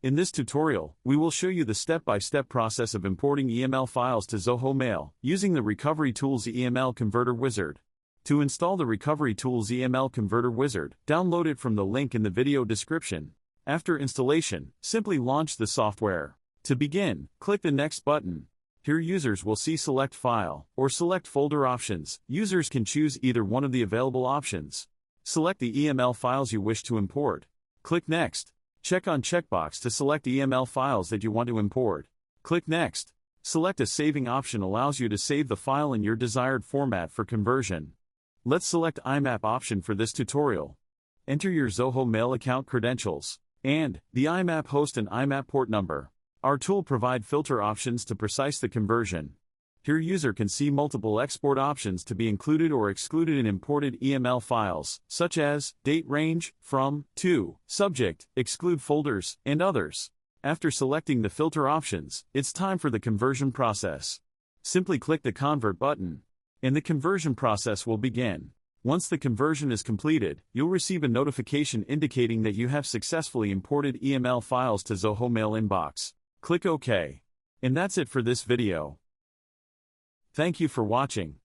In this tutorial, we will show you the step-by-step process of importing EML files to Zoho Mail using the Recovery Tools EML Converter Wizard. To install the Recovery Tools EML Converter Wizard, download it from the link in the video description. After installation, simply launch the software. To begin, click the Next button. Here users will see Select File or Select Folder options. Users can choose either one of the available options. Select the EML files you wish to import. Click Next. Check on checkbox to select EML files that you want to import. Click Next. Select a saving option allows you to save the file in your desired format for conversion. Let's select IMAP option for this tutorial. Enter your Zoho Mail account credentials and the IMAP host and IMAP port number. Our tool provide filter options to precise the conversion. Here user can see multiple export options to be included or excluded in imported EML files, such as date range, from, to, subject, exclude folders, and others. After selecting the filter options, it's time for the conversion process. Simply click the Convert button, and the conversion process will begin. Once the conversion is completed, you'll receive a notification indicating that you have successfully imported EML files to Zoho Mail inbox. Click OK. And that's it for this video. Thank you for watching.